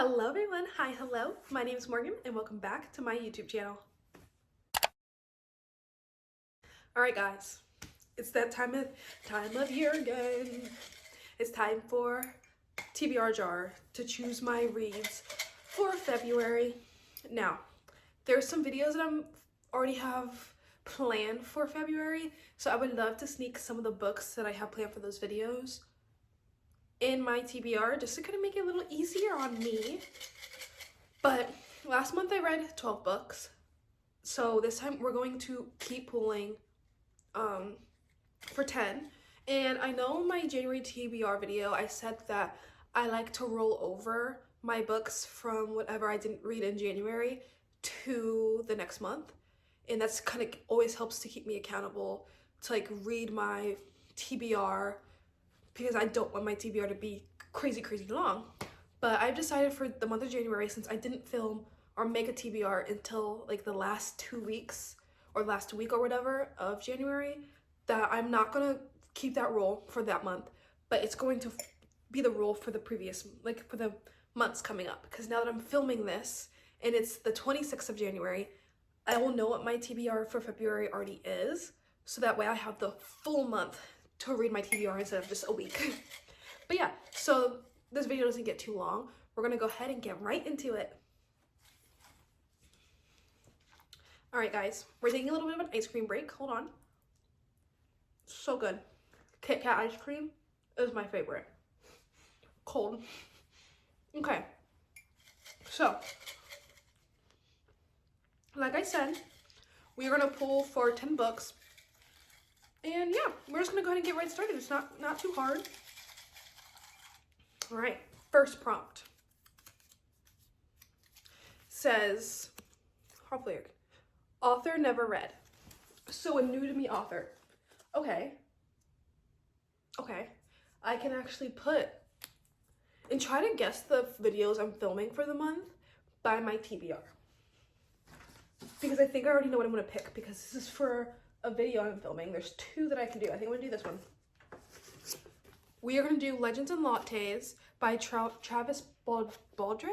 Hello everyone, hi, hello. My name is Morgan and welcome back to my YouTube channel. Alright guys, it's that time of year again. It's time for TBR jar to choose my reads for February. Now, there's some videos that I'm already have planned for February, so I would love to sneak some of the books that I have planned for those videos in my TBR just to kind of make it a little easier on me. But last month I read 12 books, so this time we're going to keep pulling for 10. And I know in my January TBR video I said that I like to roll over my books from whatever I didn't read in January to the next month, and that's kind of always helps to keep me accountable to like read my TBR, because I don't want my TBR to be crazy long. But I've decided for the month of January, since I didn't film or make a TBR until like the last 2 weeks or last week or whatever of January, that I'm not gonna keep that rule for that month, but it's going to be the rule for the previous, like for the months coming up. Because now that I'm filming this and it's the 26th of January, I will know what my TBR for February already is, so that way I have the full month to read my TBR instead of just a week. But yeah, so this video doesn't get too long. We're gonna go ahead and get right into it. All right guys, we're taking a little bit of an ice cream break. Hold on. So good. Kit Kat ice cream is my favorite. Cold. Okay. So, like I said, we're gonna pull for 10 books. And yeah, we're just gonna go ahead and get right started. It's not too hard. All right, first prompt says, hopefully, author never read. So a new to me author. Okay, I can actually put and try to guess the videos I'm filming for the month by my TBR, because I think I already know what I'm gonna pick, because this is for a video I'm filming. There's 2 that I can do. I think I'm gonna do this one. We are gonna do Legends and Lattes by Travis Baldree?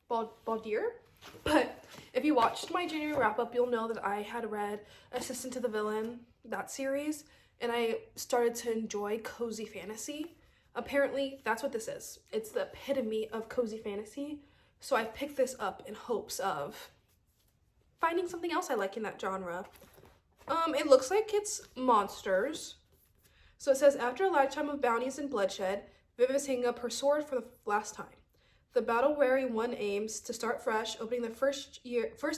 But if you watched my January wrap-up, you'll know that I had read Assistant to the Villain, that series, and I started to enjoy cozy fantasy. Apparently, that's what this is. It's the epitome of cozy fantasy. So I picked this up in hopes of finding something else I like in that genre. It looks like it's monsters. So it says, after a lifetime of bounties and bloodshed, Viv is hanging up her sword for the last time. The battle-weary one aims to start fresh, opening the first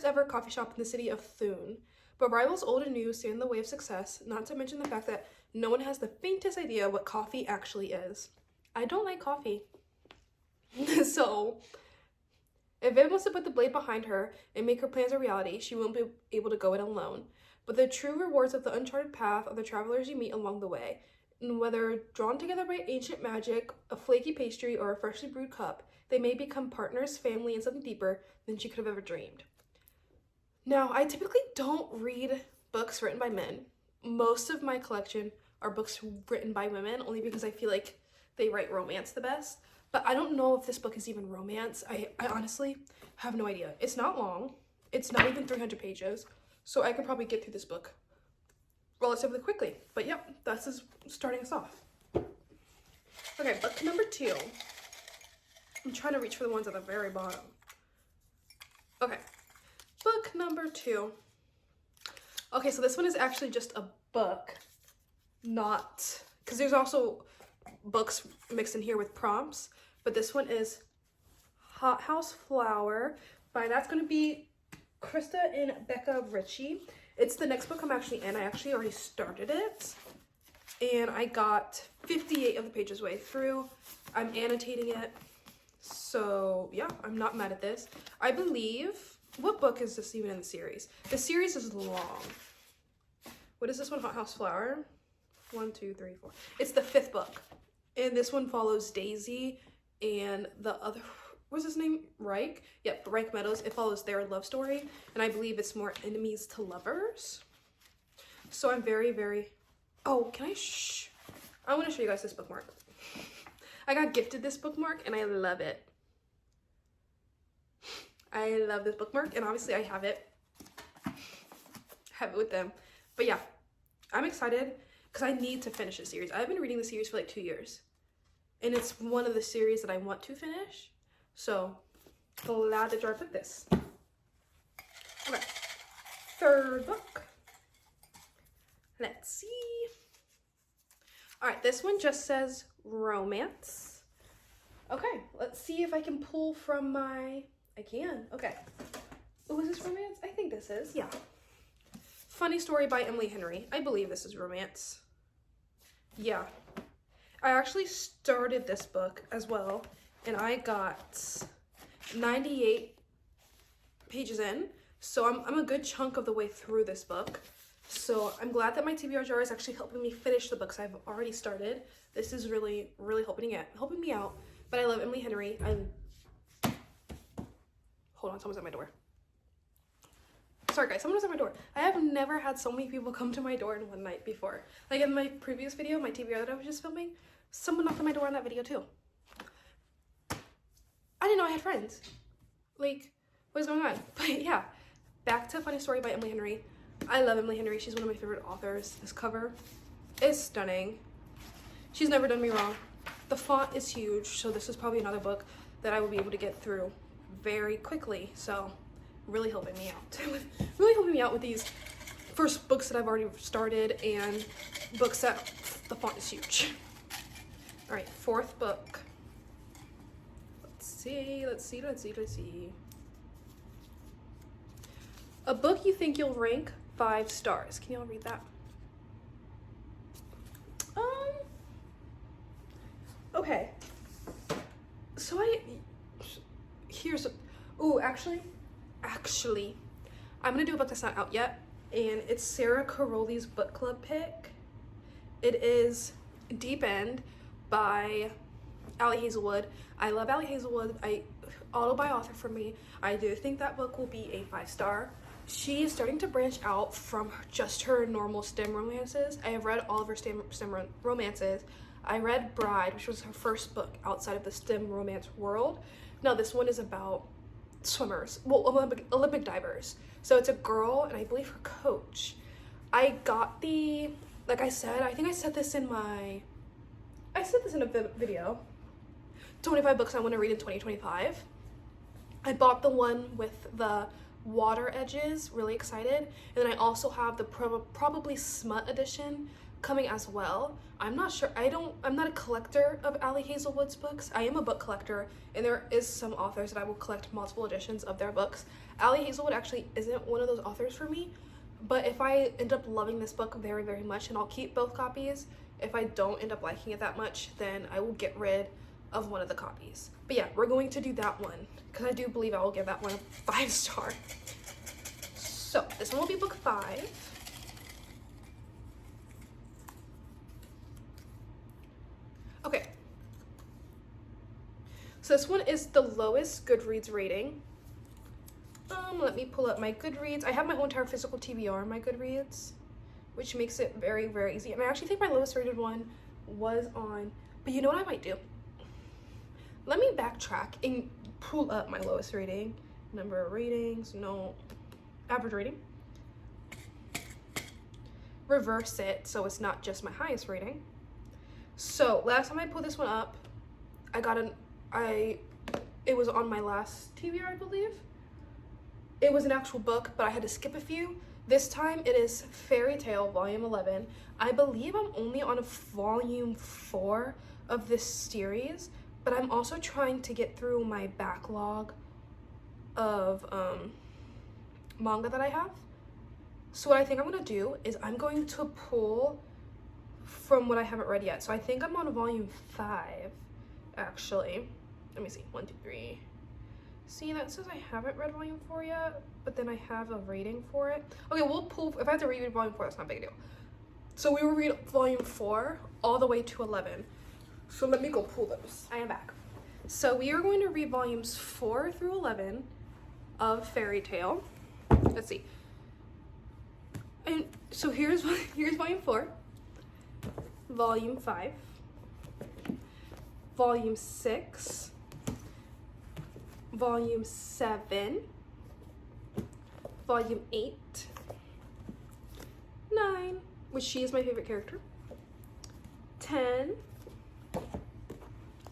ever coffee shop in the city of Thune. But rivals old and new stand in the way of success, not to mention the fact that no one has the faintest idea what coffee actually is. I don't like coffee. So, if Viv wants to put the blade behind her and make her plans a reality, she won't be able to go it alone. But the true rewards of the uncharted path are the travelers you meet along the way. And whether drawn together by ancient magic, a flaky pastry, or a freshly brewed cup, they may become partners, family, and something deeper than she could have ever dreamed. Now, I typically don't read books written by men. Most of my collection are books written by women, only because I feel like they write romance the best. But I don't know if this book is even romance. I honestly have no idea. It's not long. It's not even 300 pages. So I could probably get through this book relatively quickly. But yep, that's just starting us off. Okay, book number 2. I'm trying to reach for the ones at the very bottom. Okay, book number 2. Okay, so this one is actually just a book, not, because there's also books mixed in here with prompts, but this one is Hot House Flower that's going to be Krista and Becca Ritchie. It's the next book I'm actually in. I actually already started it, and I got 58 of the pages way through. I'm annotating it, so yeah, I'm not mad at this. I believe, what book is this even in the series? The series is long. What is this one? Hot House Flower? 1, 2, 3, 4. It's the 5th book, and this one follows Daisy and the other, what's his name? Reich? Yep, Reich Meadows. It follows their love story, and I believe it's more enemies to lovers. So I'm very, oh, can I I want to show you guys this bookmark. I got gifted this bookmark, and I love it. I love this bookmark, and obviously I have it with them. But yeah, I'm excited because I need to finish this series. I've been reading the series for like 2 years, and it's one of the series that I want to finish. So glad that I put this. Okay, third book. Let's see. All right, this one just says romance. Okay, let's see if I can pull from my, I can, okay. Oh, is this romance? I think this is, yeah. Funny Story by Emily Henry. I believe this is romance. Yeah. I actually started this book as well, and I got 98 pages in, so I'm a good chunk of the way through this book. So I'm glad that my TBR jar is actually helping me finish the books I've already started. This is really, really helping me out. But I love Emily Henry. Hold on, someone's at my door. Sorry guys, someone was at my door. I have never had so many people come to my door in one night before. Like in my previous video, my TBR that I was just filming, someone knocked on my door in that video too. I didn't know I had friends. Like, what is going on? But yeah, back to Funny Story by Emily Henry. I love Emily Henry. She's one of my favorite authors. This cover is stunning. She's never done me wrong. The font is huge, so this is probably another book that I will be able to get through very quickly. So really helping me out. Really helping me out with these first books that I've already started and books that the font is huge. All right, fourth book. Let's see. A book you think you'll rank 5 stars. Can y'all read that? Okay. So actually, I'm gonna do a book that's not out yet, and it's Sarah Caroli's book club pick. It is Deep End by Allie Hazelwood. I love Allie Hazelwood. Auto-buy author for me. I do think that book will be a 5-star. She is starting to branch out from just her normal STEM romances. I have read all of her STEM romances. I read Bride, which was her first book outside of the STEM romance world. Now this one is about swimmers, well, Olympic divers. So it's a girl and I believe her coach. I got like I said, I think I said this in a video, 25 books I want to read in 2025. I bought the one with the water edges, really excited. And then I also have the probably smut edition coming as well. I'm not sure, I'm not a collector of Allie Hazelwood's books. I am a book collector, and there is some authors that I will collect multiple editions of their books. Allie Hazelwood actually isn't one of those authors for me, but if I end up loving this book very, very much, and I'll keep both copies. If I don't end up liking it that much, then I will get rid of one of the copies. But yeah, we're going to do that one, because I do believe I will give that one a 5-star. So this one will be book 5. Okay, so this one is the lowest Goodreads rating. Let me pull up my Goodreads. I have my whole entire physical TBR on my Goodreads, which makes it very, very easy. And I actually think my lowest rated one was on, but you know what I might do? Let me backtrack and pull up my lowest rating. Number of ratings, no, average rating. Reverse it so it's not just my highest rating. So last time I pulled this one up, it was on my last TBR, I believe. It was an actual book, but I had to skip a few. This time it is Fairy Tale Volume 11. I believe I'm only on Volume 4 of this series, but I'm also trying to get through my backlog of manga that I have. So what I think I'm gonna do is I'm going to pull from what I haven't read yet. So I think I'm on Volume 5, actually. Let me see, 1, 2, 3. See, that says I haven't read Volume 4 yet, but then I have a rating for it. Okay, we'll pull, if I have to reread Volume 4, that's not a big deal. So we will read Volume 4 all the way to 11. So let me go pull those. I am back. So we are going to read Volumes 4 through 11 of Fairy Tale. Let's see. And so here's Volume 4, Volume 5, Volume 6, Volume 7, Volume 8, 9, which she is my favorite character, 10,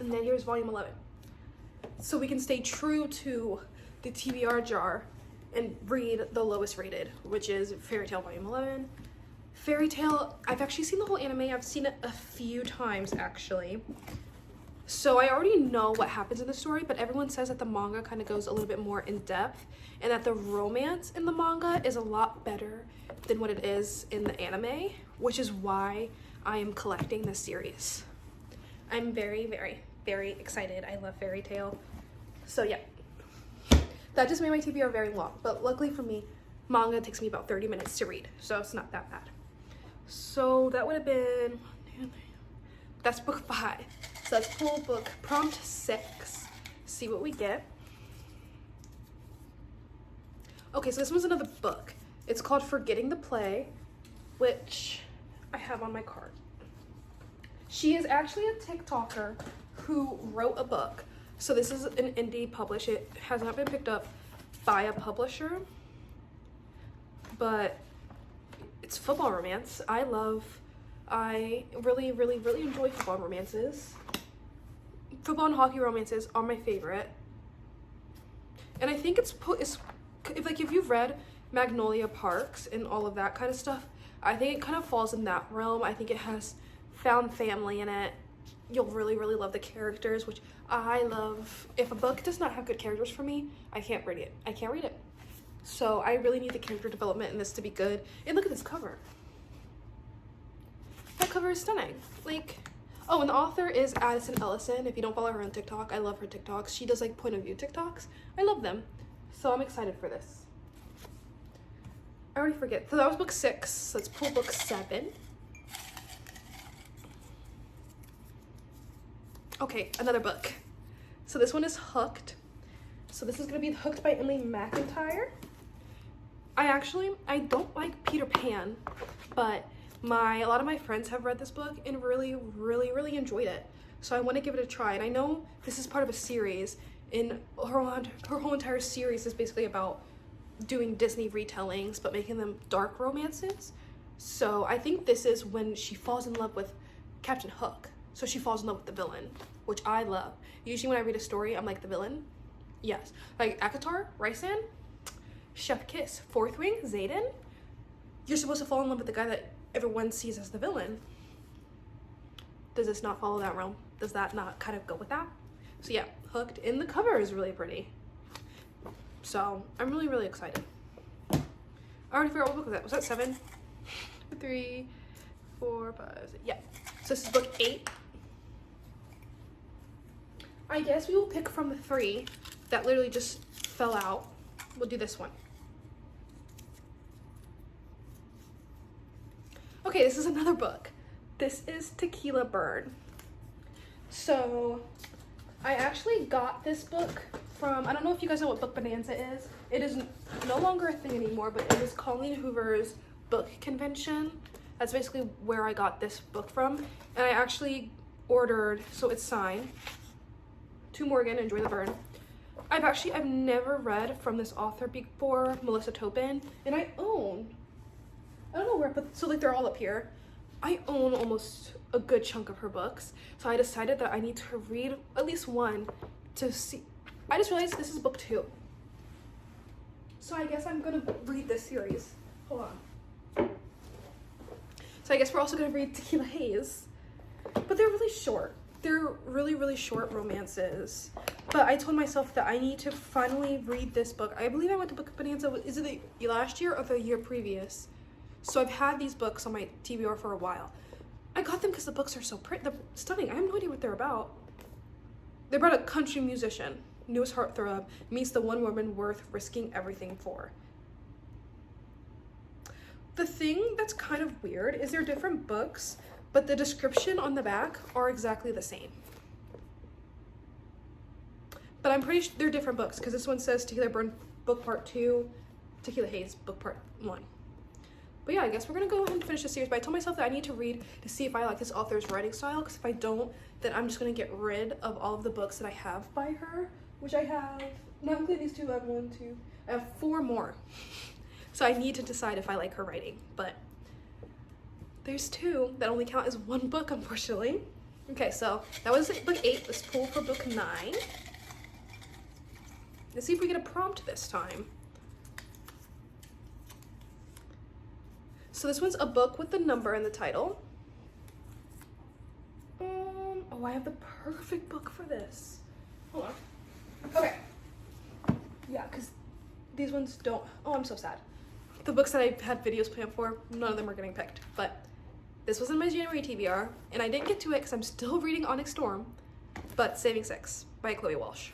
and then here's Volume 11. So we can stay true to the TBR jar and read the lowest rated, which is Fairy Tail Volume 11. Fairy Tail, I've actually seen the whole anime. I've seen it a few times, actually. So I already know what happens in the story, but everyone says that the manga kind of goes a little bit more in depth and that the romance in the manga is a lot better than what it is in the anime, which is why I am collecting this series. I'm very, very, very excited. I love Fairy Tail. So yeah, that just made my TBR very long, but luckily for me, manga takes me about 30 minutes to read, so it's not that bad. So that would have been, that's book 5. So let's pull book prompt 6, see what we get. Okay, so this one's another book. It's called Forgetting the Play, which I have on my card. She is actually a TikToker who wrote a book. So this is an indie publish. It has not been picked up by a publisher, but it's football romance. I really, really, really enjoy football romances. Football and hockey romances are my favorite. And I think it's if you've read Magnolia Parks and all of that kind of stuff, I think it kind of falls in that realm. I think it has found family in it. You'll really, really love the characters, which I love. If a book does not have good characters for me, I can't read it. I can't read it. So I really need the character development in this to be good. And look at this cover. That cover is stunning. Like, oh, and the author is Addison Ellison. If you don't follow her on TikTok, I love her TikToks. She does like point of view TikToks. I love them. So I'm excited for this. I already forget. So that was book 6. Let's pull book 7. Okay, another book. So this one is Hooked. So this is going to be Hooked by Emily McIntyre. I don't like Peter Pan, but a lot of my friends have read this book and really, really, really enjoyed it. So I want to give it a try. And I know this is part of a series, and her whole entire series is basically about doing Disney retellings, but making them dark romances. So I think this is when she falls in love with Captain Hook. So she falls in love with the villain, which I love. Usually when I read a story, I'm like, the villain? Yes. Like Akatar, Raisan, Chef Kiss, Fourth Wing, Zayden. You're supposed to fall in love with the guy that everyone sees as the villain. Does this not follow that realm? Does that not kind of go with that? So yeah, Hooked. And the cover is really pretty. So I'm really, really excited. I already forgot what book was that. Was that 7? 3, 4, 5, 6. Yeah. So this is book 8. I guess we will pick from the 3 that literally just fell out. We'll do this one. Okay, this is another book. This is Tequila Bird. So I actually got this book from, I don't know if you guys know what Book Bonanza is. It is no longer a thing anymore, but it was Colleen Hoover's book convention. That's basically where I got this book from. And I actually ordered, so it's signed, to Morgan, Enjoy the Burn. I've never read from this author before, Melissa Topin, and I don't know where, but so like they're all up here. I own almost a good chunk of her books, so I decided that I need to read at least one to see. I just realized this is book 2. So I guess I'm gonna read this series. Hold on. So I guess we're also gonna read Tequila Haze, but they're really short. They're really, really short romances. But I told myself that I need to finally read this book. I believe I went to Book Bonanza, is it the last year or the year previous? So I've had these books on my TBR for a while. I got them because the books are so pretty, they're stunning. I have no idea what they're about. They're about a country musician, newest heartthrob, meets the one woman worth risking everything for. The thing that's kind of weird is they're different books, but the description on the back are exactly the same. But I'm pretty sure they're different books because this one says Tequila Burn Book Part 2, Tequila Haze Book Part 1. But yeah, I guess we're gonna go ahead and finish the series. But I told myself that I need to read to see if I like this author's writing style, because if I don't, then I'm just gonna get rid of all of the books that I have by her, which I have, not including these two, I have 1, 2, I have 4 more. So I need to decide if I like her writing, but there's 2 that only count as 1 book, unfortunately. Okay, so that was book 8. Let's pull for book 9. Let's see if we get a prompt this time. So this one's a book with the number in the title. Oh, I have the perfect book for this. Hold on. Okay. Yeah, because these ones don't. Oh, I'm so sad. The books that I had videos planned for, none of them are getting picked. But this was in my January TBR, and I didn't get to it because I'm still reading Onyx Storm, but Saving Six by Chloe Walsh.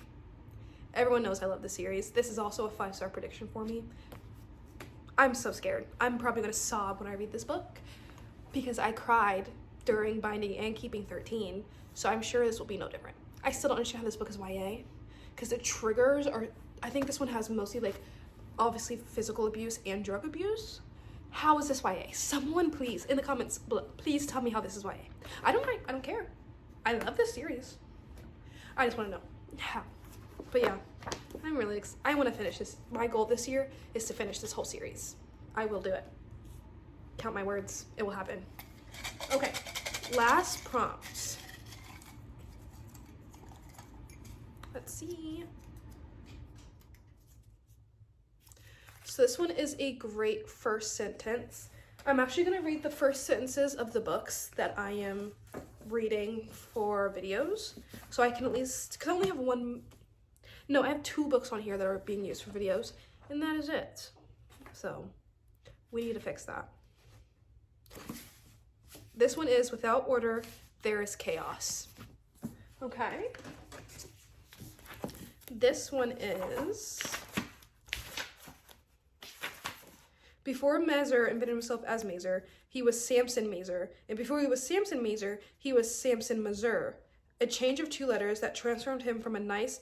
Everyone knows I love the series. This is also a 5-star prediction for me. I'm so scared. I'm probably going to sob when I read this book because I cried during binding and keeping 13, so I'm sure this will be no different. I still don't understand how this book is YA because the triggers are, I think this one has mostly like obviously physical abuse and drug abuse. How is this YA? Someone please in the comments please tell me how this is YA. I don't care. I love this series. I just want to know how. But yeah, I'm really I want to finish this. My goal this year is to finish this whole series. I will do it. Count my words. It will happen. Okay, last prompt. Let's see. So this one is a great first sentence. I'm actually going to read the first sentences of the books that I am reading for videos. So I can at least, because I only have one, no, I have 2 books on here that are being used for videos, and that is it. So we need to fix that. This one is without order, there is chaos. Okay. This one is before Mazer invented himself as Mazer, he was Samson Mazer, and before he was Samson Mazer, he was Samson Mazer, a change of 2 letters that transformed him from a nice,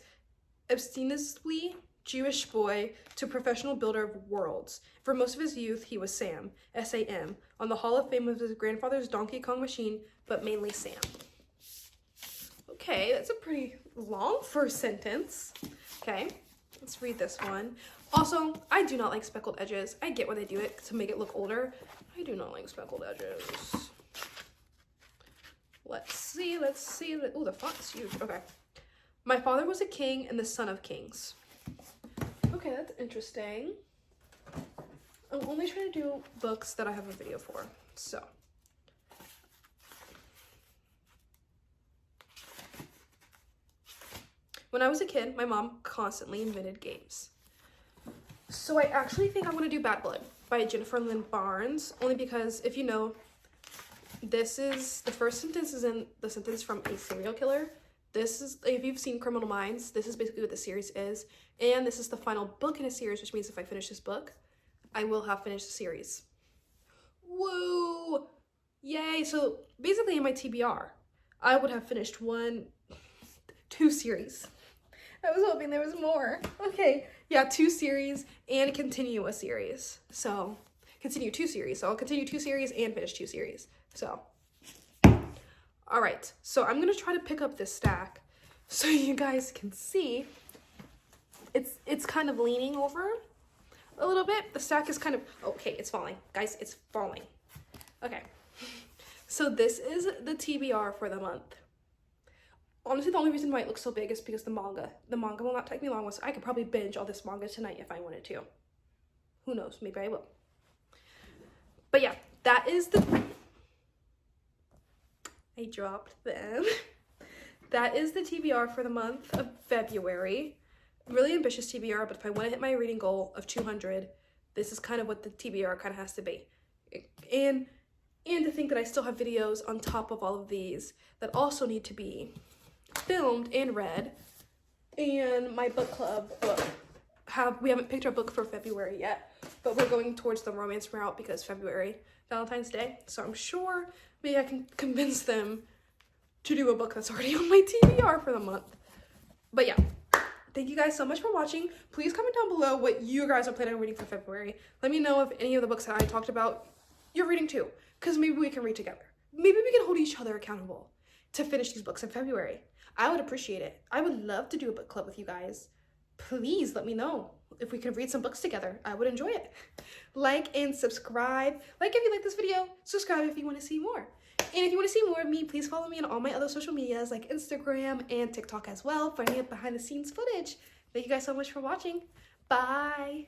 obstinately Jewish boy to a professional builder of worlds. For most of his youth, he was Sam, S-A-M, on the Hall of Fame of his grandfather's Donkey Kong machine, but mainly Sam. Okay, that's a pretty long first sentence. Okay, let's read this one. Also, I do not like speckled edges. I get why they do it to make it look older. I do not like speckled edges. Let's see. Oh, the font's huge. Okay. My father was a king and the son of kings. Okay, that's interesting. I'm only trying to do books that I have a video for, so. When I was a kid, my mom constantly invented games. So I actually think I'm going to do Bad Blood by Jennifer Lynn Barnes, only because, if you know, this is, the first sentence is in the sentence from a serial killer. This is, if you've seen Criminal Minds, this is basically what the series is. And this is the final book in a series, which means if I finish this book, I will have finished the series. Woo! Yay! So basically in my TBR, I would have finished 2 series. I was hoping there was more. Okay, yeah, 2 series and continue a series. So, continue 2 series. So I'll continue 2 series and finish 2 series. So, all right. So I'm going to try to pick up this stack so you guys can see. It's kind of leaning over a little bit. The stack is kind of, okay, it's falling. Guys, it's falling. Okay. So this is the TBR for the month. Honestly, the only reason why it looks so big is because the manga. The manga will not take me long, so I could probably binge all this manga tonight if I wanted to. Who knows? Maybe I will. But yeah, that is the... I dropped them. That is the TBR for the month of February. Really ambitious TBR, but if I want to hit my reading goal of 200, this is kind of what the TBR kind of has to be. And to think that I still have videos on top of all of these that also need to be filmed and read. And my book club book, we haven't picked our book for February yet, but we're going towards the romance route because February, Valentine's Day. So I'm sure maybe I can convince them to do a book that's already on my TBR for the month. But yeah, thank you guys so much for watching. Please comment down below what you guys are planning on reading for February. Let me know if any of the books that I talked about you're reading too, because maybe we can read together. Maybe we can hold each other accountable. to finish these books in February. I would appreciate it. I would love to do a book club with you guys. Please let me know if we can read some books together. I would enjoy it. Like and subscribe. Like if you like this video, subscribe if you want to see more. And if you want to see more of me, please follow me on all my other social medias like Instagram and TikTok as well for any behind the scenes footage. Thank you guys so much for watching. Bye.